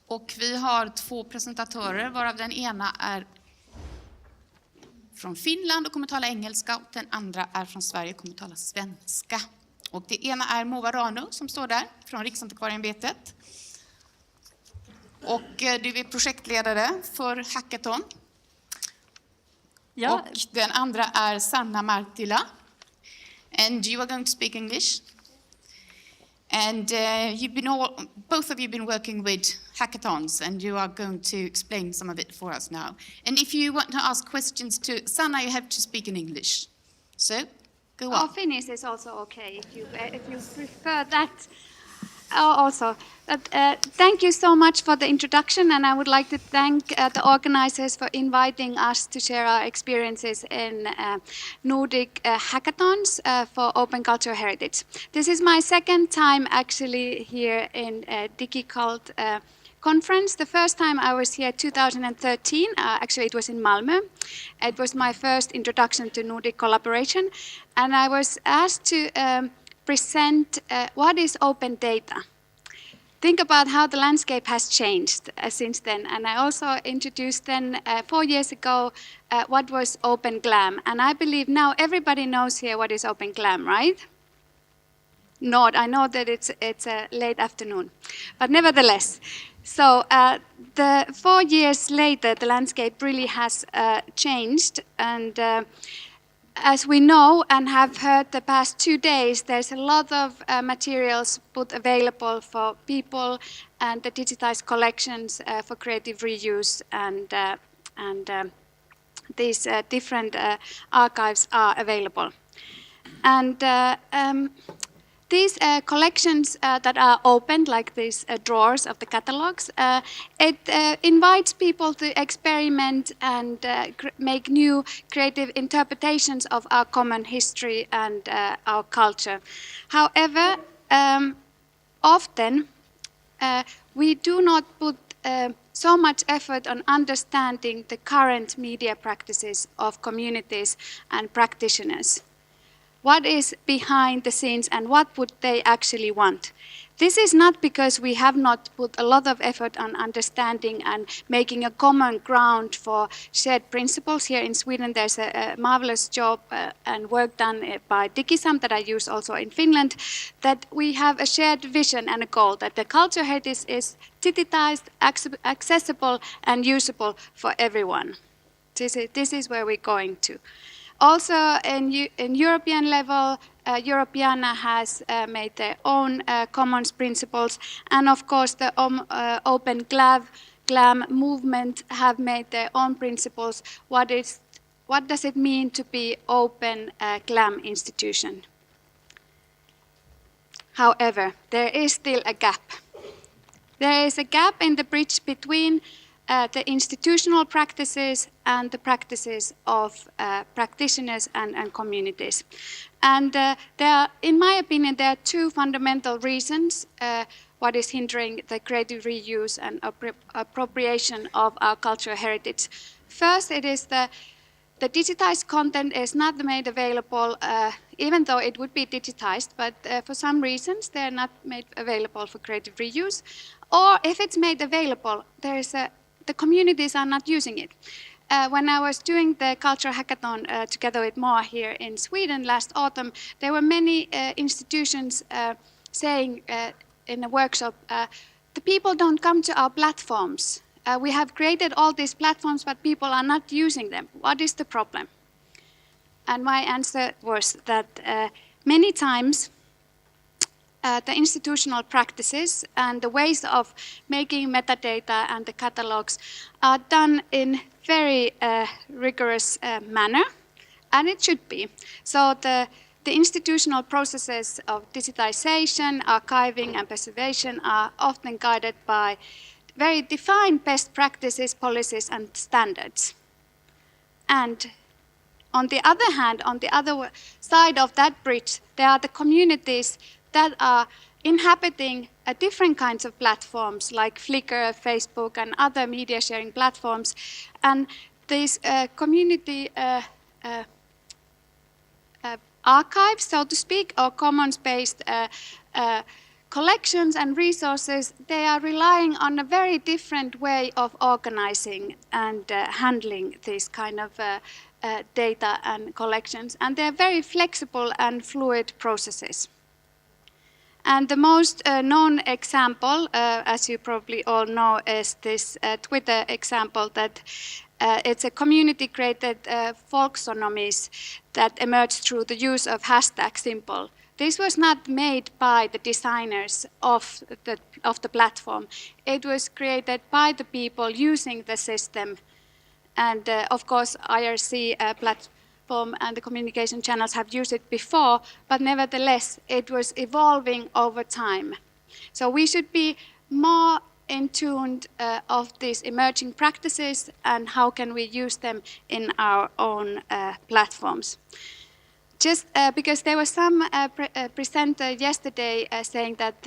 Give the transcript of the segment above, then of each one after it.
Och vi har 2 presentatörer, varav den ena är från Finland och kommer tala engelska, och den andra är från Sverige och kommer tala svenska. Och det ena är Moa Ranung som står där från Riksantikvarieämbetet. Och du är projektledare för hackathon. Ja. Och den andra är Sanna Marttila. And you are going to speak English. And both of you have been working with hackathons, and you are going to explain some of it for us now. And if you want to ask questions to Sanna, you have to speak in English. So, go on. Oh, Finnish is also okay if you prefer that. Also, thank you so much for the introduction, and I would like to thank the organizers for inviting us to share our experiences in Nordic hackathons for open cultural heritage. This is my second time actually here in Digikult conference. The first time I was here 2013, actually it was in Malmö. It was my first introduction to Nordic collaboration, and I was asked to present what is open data. Think about how the landscape has changed since then. And I also introduced then 4 years ago what was Open GLAM. And I believe now everybody knows here what is Open GLAM, right? Not. I know that it's a late afternoon, but nevertheless. So the 4 years later, the landscape really has changed, and as we know and have heard the past 2 days, there's a lot of materials put available for people, and the digitized collections for creative reuse, and these different archives are available. And these collections that are opened, like these drawers of the catalogs, it invites people to experiment and make new creative interpretations of our common history and our culture. However, often we do not put so much effort on understanding the current media practices of communities and practitioners. What is behind the scenes and what would they actually want? This is not because we have not put a lot of effort on understanding and making a common ground for shared principles. Here in Sweden there's a marvelous job and work done by Digisam that I use also in Finland, that we have a shared vision and a goal that the culture heritage is digitized, accessible and usable for everyone. This is where we're going to. Also, in European level, Europeana has made their own commons principles, and of course the Open GLAM movement have made their own principles. What does it mean to be Open GLAM institution? However, there is still a gap. There is a gap in the bridge between the institutional practices and the practices of practitioners and communities. And in my opinion, there are 2 fundamental reasons what is hindering the creative reuse and appropriation of our cultural heritage. First, it is the digitized content is not made available, even though it would be digitized, but for some reasons they are not made available for creative reuse. Or if it's made available, the communities are not using it. When I was doing the Culture Hackathon together with Moa here in Sweden last autumn, there were many institutions saying in a workshop, the people don't come to our platforms. We have created all these platforms, but people are not using them. What is the problem? And my answer was that many times the institutional practices and the ways of making metadata and the catalogs are done in very rigorous manner, and it should be. So the institutional processes of digitization, archiving and preservation are often guided by very defined best practices, policies and standards. And on the other hand, on the other side of that bridge, there are the communities that are inhabiting different kinds of platforms like Flickr, Facebook and other media sharing platforms. And these community archives, so to speak, or commons-based collections and resources, they are relying on a very different way of organizing and handling these kind of data and collections. And they're very flexible and fluid processes. And the most known example, as you probably all know, is this Twitter example that it's a community-created folksonomies that emerged through the use of hashtag symbol. This was not made by the designers of the platform. It was created by the people using the system. And of course, IRC platform and the communication channels have used it before, but nevertheless, it was evolving over time. So we should be more in tune of these emerging practices and how can we use them in our own platforms. Just because there was some presenter yesterday saying that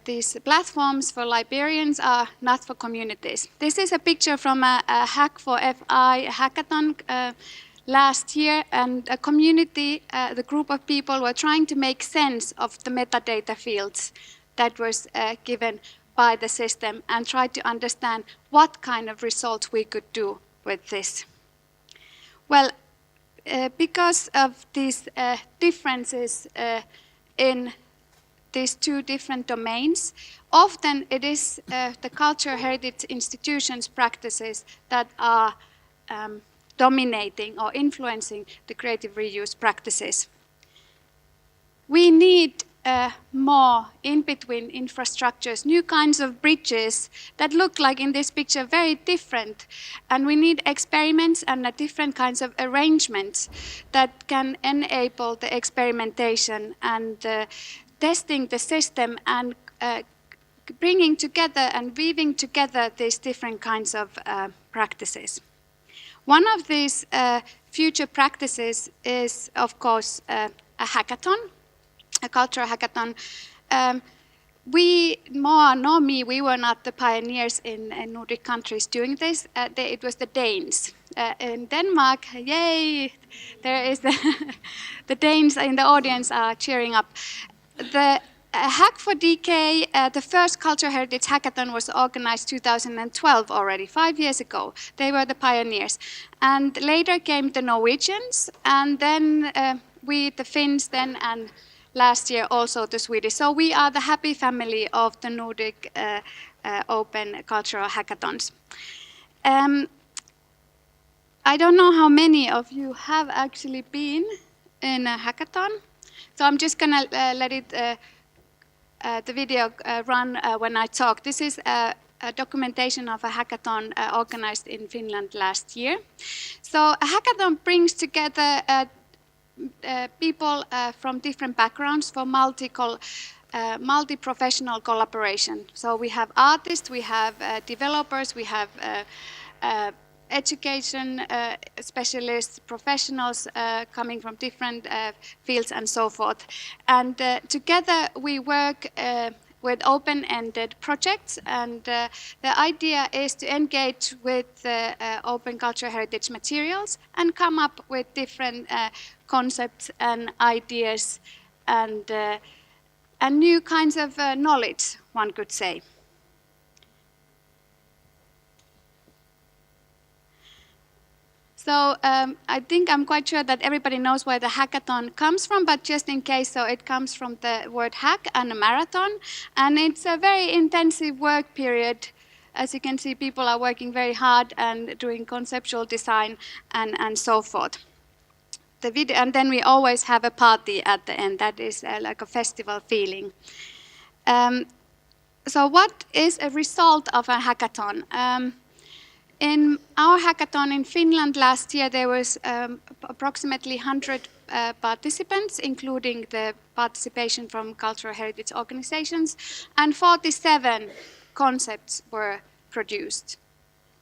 these platforms for librarians are not for communities. This is a picture from a Hack for FI hackathon last year, and a community, the group of people were trying to make sense of the metadata fields that was given by the system and try to understand what kind of results we could do with this. Well, because of these differences in these two different domains, often it is the cultural heritage institutions' practices that are dominating or influencing the creative reuse practices. We need more in-between infrastructures, new kinds of bridges that look like in this picture very different. And we need experiments and different kinds of arrangements that can enable the experimentation and testing the system and bringing together and weaving together these different kinds of practices. One of these future practices is, of course, a hackathon, a cultural hackathon. Moa nor me, we were not the pioneers in Nordic countries doing this. It was the Danes. In Denmark, yay, there is the Danes in the audience are cheering up. The Hack for DK, the first cultural heritage hackathon was organized 2012 already, 5 years ago. They were the pioneers. And later came the Norwegians, and then we, the Finns then, and last year also the Swedish. So we are the happy family of the Nordic open cultural hackathons. I don't know how many of you have actually been in a hackathon. So I'm just going to let it, the video run when I talk. This is a documentation of a hackathon organized in Finland last year. So a hackathon brings together people from different backgrounds for multi-professional collaboration. So we have artists, we have developers, we have education specialists, professionals coming from different fields and so forth. And together we work with open-ended projects, and the idea is to engage with open cultural heritage materials and come up with different concepts and ideas and new kinds of knowledge, one could say. So I think I'm quite sure that everybody knows where the hackathon comes from, but just in case, so it comes from the word hack and a marathon. And it's a very intensive work period. As you can see, people are working very hard and doing conceptual design and so forth. And then we always have a party at the end. That is like a festival feeling. So what is a result of a hackathon? In our hackathon in Finland last year, there was approximately 100 participants, including the participation from cultural heritage organizations, and 47 concepts were produced.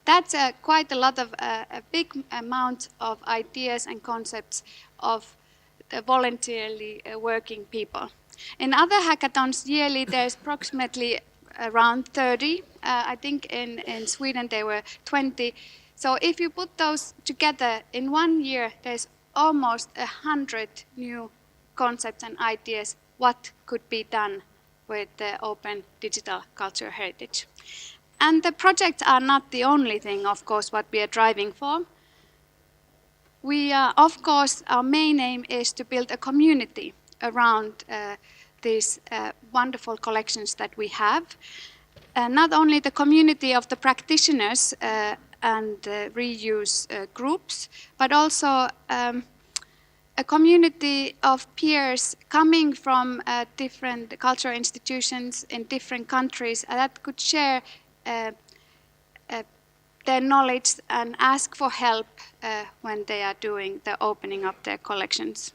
That's quite a lot of a big amount of ideas and concepts of the voluntarily working people. In other hackathons yearly, there's approximately around 30. I think in Sweden there were 20. So if you put those together in 1 year, there's almost 100 new concepts and ideas what could be done with the open digital culture heritage. And the projects are not the only thing, of course, what we are driving for. We are, of course, our main aim is to build a community around these wonderful collections that we have. Not only the community of the practitioners and reuse groups, but also a community of peers coming from different cultural institutions in different countries that could share their knowledge and ask for help when they are doing the opening of their collections.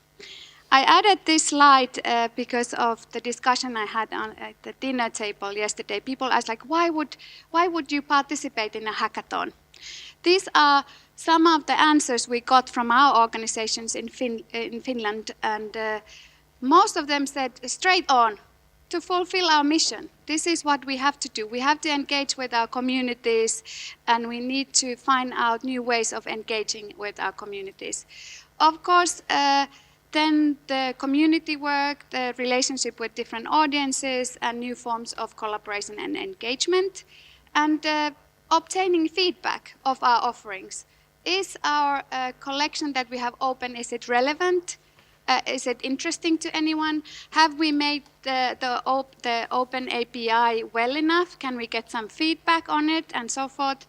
I added this slide because of the discussion I had at the dinner table yesterday. People asked, like, why would you participate in a hackathon? These are some of the answers we got from our organizations in Finland, and most of them said, straight on, to fulfill our mission. This is what we have to do. We have to engage with our communities, and we need to find out new ways of engaging with our communities. Of course, then the community work, the relationship with different audiences, and new forms of collaboration and engagement, and obtaining feedback of our offerings. Is our collection that we have open, is it relevant? Is it interesting to anyone? Have we made the open API well enough? Can we get some feedback on it and so forth?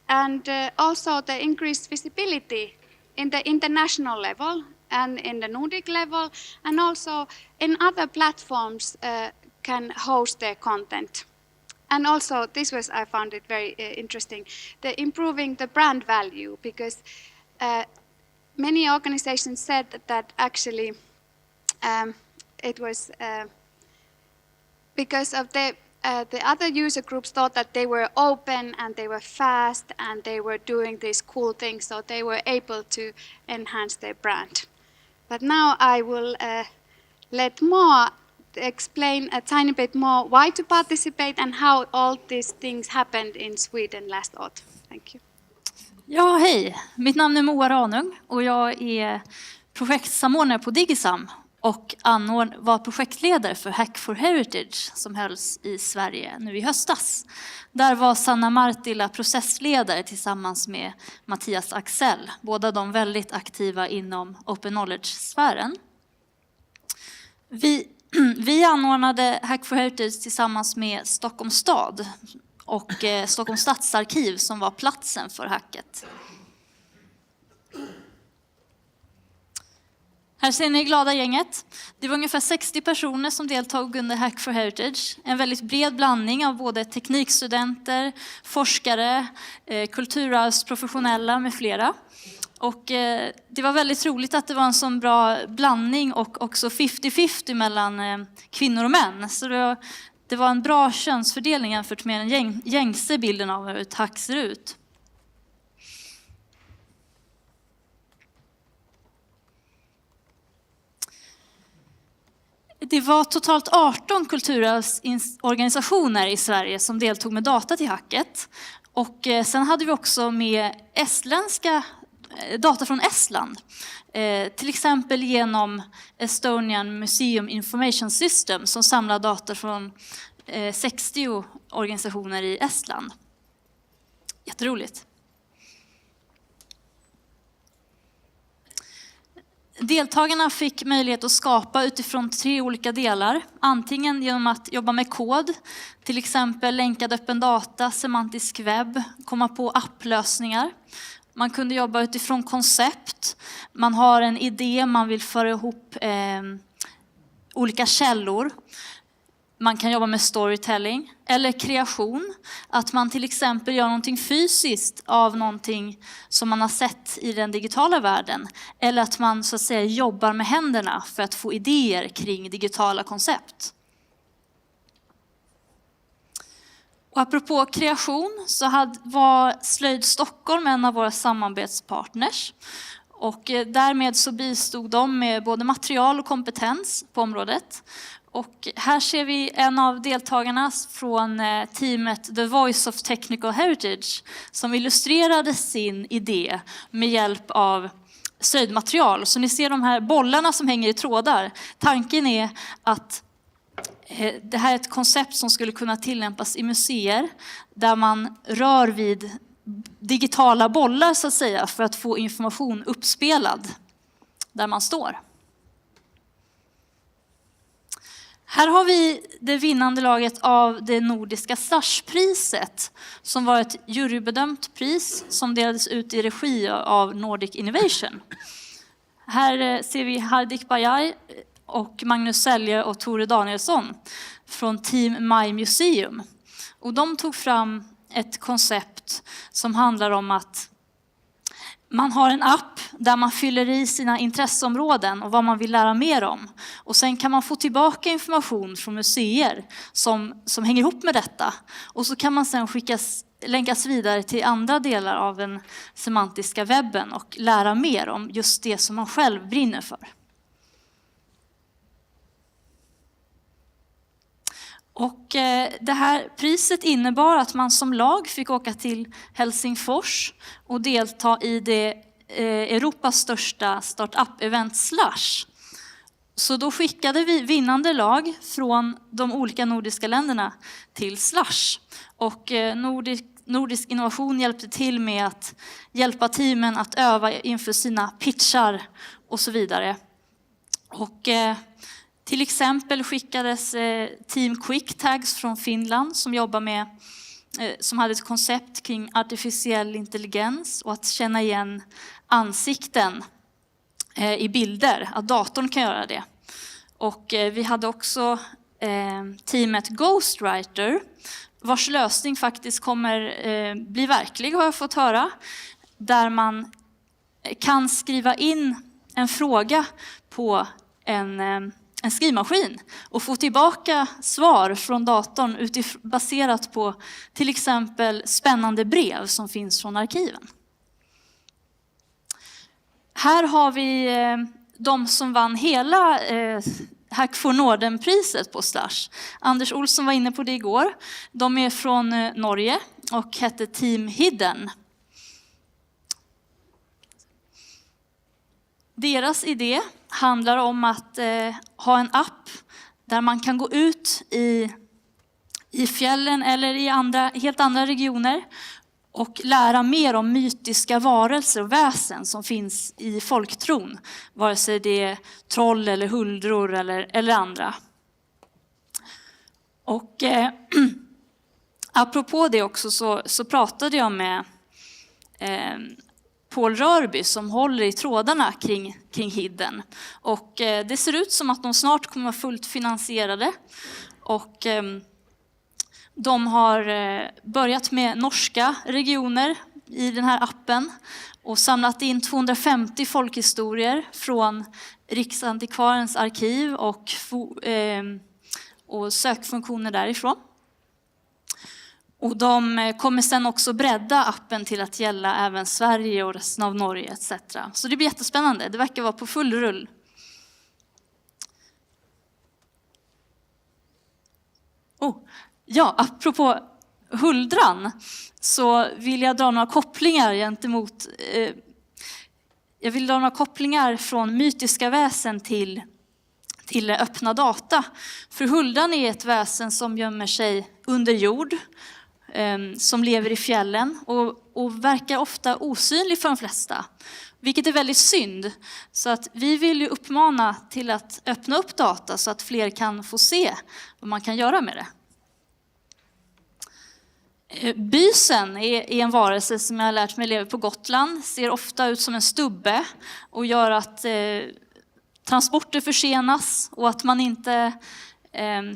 And also the increased visibility in the international level and in the Nordic level, and also in other platforms can host their content. And also, this was, I found it very interesting, the improving the brand value, because many organizations said that actually it was because of the other user groups thought that they were open and they were fast and they were doing these cool things, so they were able to enhance their brand. But now I will let Moa explain a tiny bit more why to participate and how all these things happened in Sweden last autumn. Thank you. Ja, hej. Mitt namn är Moa Ranung och jag är projektsamordnare på Digisam och var projektledare för Hack for Heritage som hölls i Sverige nu i höstas. Där var Sanna Marttila processledare tillsammans med Mattias Axel, båda de väldigt aktiva inom Open Knowledge-sfären. Vi anordnade Hack for Heritage tillsammans med Stockholms stad och Stockholms stadsarkiv som var platsen för hacket. Här ser ni glada gänget. Det var ungefär 60 personer som deltog under Hack for Heritage. En väldigt bred blandning av både teknikstudenter, forskare, kulturarvsprofessionella med flera. Och det var väldigt roligt att det var en sån bra blandning och också 50-50 mellan kvinnor och män. Så det var en bra könsfördelning jämfört med den gängse bilden av hur ett hack ser ut. Det var totalt 18 kulturarvsorganisationer i Sverige som deltog med data till hacket. Och sen hade vi också med data från Estland. Till exempel genom Estonian Museum Information System som samlar data från 60 organisationer i Estland. Jätteroligt. Deltagarna fick möjlighet att skapa utifrån 3 olika delar. Antingen genom att jobba med kod, till exempel länkad öppen data, semantisk webb, komma på applösningar. Man kunde jobba utifrån koncept. Man har en idé, man vill föra ihop olika källor. Man kan jobba med storytelling eller kreation. Att man till exempel gör någonting fysiskt av någonting som man har sett i den digitala världen. Eller att man så att säga jobbar med händerna för att få idéer kring digitala koncept. Och apropå kreation så var Slöjd Stockholm en av våra samarbetspartners. Och därmed så bistod de med både material och kompetens på området. Och här ser vi en av deltagarna från teamet The Voice of Technical Heritage som illustrerade sin idé med hjälp av slöjdmaterial. Så ni ser de här bollarna som hänger i trådar. Tanken är att det här är ett koncept som skulle kunna tillämpas i museer där man rör vid digitala bollar så att säga för att få information uppspelad där man står. Här har vi det vinnande laget av det nordiska Slashpriset som var ett jurybedömt pris som delades ut i regi av Nordic Innovation. Här ser vi Hardik Bajaj och Magnus Selje och Tore Danielsson från Team My Museum. Och de tog fram ett koncept som handlar om att man har en app där man fyller i sina intresseområden och vad man vill lära mer om. Och sen kan man få tillbaka information från museer som hänger ihop med detta. Och så kan man sen länkas vidare till andra delar av den semantiska webben och lära mer om just det som man själv brinner för. Och det här priset innebar att man som lag fick åka till Helsingfors och delta i det Europas största startup-event Slash. Så då skickade vi vinnande lag från de olika nordiska länderna till Slash. Och Nordisk innovation hjälpte till med att hjälpa teamen att öva inför sina pitchar och så vidare. Och till exempel skickades Team Quick Tags från Finland som jobbar med, som hade ett koncept kring artificiell intelligens och att känna igen ansikten i bilder, att datorn kan göra det. Och vi hade också teamet Ghostwriter vars lösning faktiskt kommer bli verklig har jag fått höra. Där man kan skriva in en fråga på en skrivmaskin och få tillbaka svar från datorn baserat på till exempel spännande brev som finns från arkiven. Här har vi de som vann hela Hack for Norden-priset på Slash. Anders Olsson var inne på det igår. De är från Norge och hette Team Hidden. Deras idé handlar om att ha en app där man kan gå ut i fjällen eller i helt andra regioner och lära mer om mytiska varelser och väsen som finns i folktron. Vare sig det är troll eller huldror eller andra. Och apropå det också så pratade jag med Paul Rörby som håller i trådarna kring Hidden. Och det ser ut som att de snart kommer vara fullt finansierade. Och de har börjat med norska regioner i den här appen och samlat in 250 folkhistorier från Riksantikvarens arkiv och sökfunktioner därifrån. Och de kommer sen också bredda appen till att gälla även Sverige och resten av Norge etc. Så det blir jättespännande. Det verkar vara på full rull. Ja, apropå huldran så vill jag dra några kopplingar gentemot... jag vill dra några kopplingar från mytiska väsen till öppna data. För huldran är ett väsen som gömmer sig under jord, som lever i fjällen och verkar ofta osynlig för de flesta. Vilket är väldigt synd. Så att vi vill ju uppmana till att öppna upp data så att fler kan få se vad man kan göra med det. Bysen är en varelse som jag har lärt mig lever på Gotland. Ser ofta ut som en stubbe och gör att transporter försenas och att man inte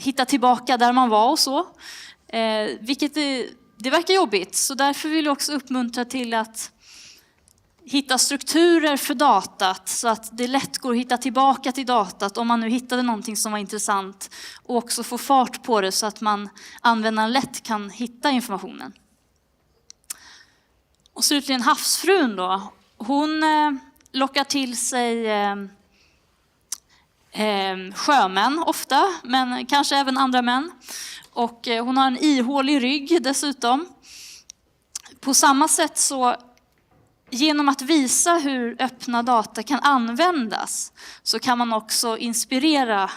hittar tillbaka där man var och så. Vilket det verkar jobbigt. Så därför vill jag också uppmuntra till att hitta strukturer för datat så att det lätt går att hitta tillbaka till datat om man nu hittade någonting som var intressant och också få fart på det så att användaren lätt kan hitta informationen. Och slutligen havsfrun då. Hon lockar till sig sjömän ofta, men kanske även andra män. Och hon har en ihålig rygg dessutom. På samma sätt så genom att visa hur öppna data kan användas så kan man också inspirera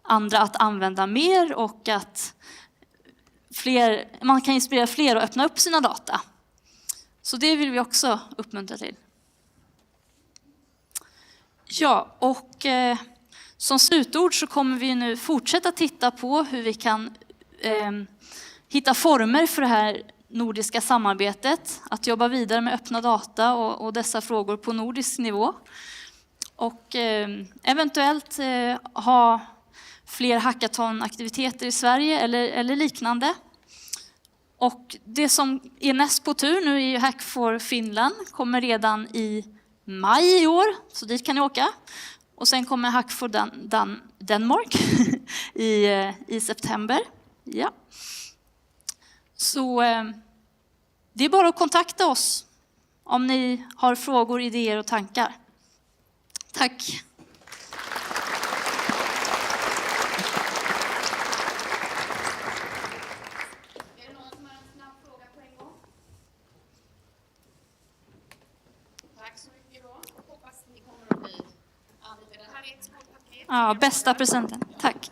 andra att använda mer och att man kan inspirera fler att öppna upp sina data. Så det vill vi också uppmuntra till. Ja, och som slutord så kommer vi nu fortsätta titta på hur vi kan hitta former för det här nordiska samarbetet, att jobba vidare med öppna data och dessa frågor på nordisk nivå. Och eventuellt ha fler hackathon-aktiviteter i Sverige eller liknande. Och det som är näst på tur nu är Hack for Finland, kommer redan i maj i år, så dit kan ni åka. Och sen kommer Hack for Denmark i september. Ja. Så det är bara att kontakta oss om ni har frågor, idéer och tankar. Tack! Är det någon som har en snabb fråga på en gång? Tack så mycket då. Hoppas ni kommer att bli anlitade. Det här är ett småpaket. Ja, bästa presenten. Tack!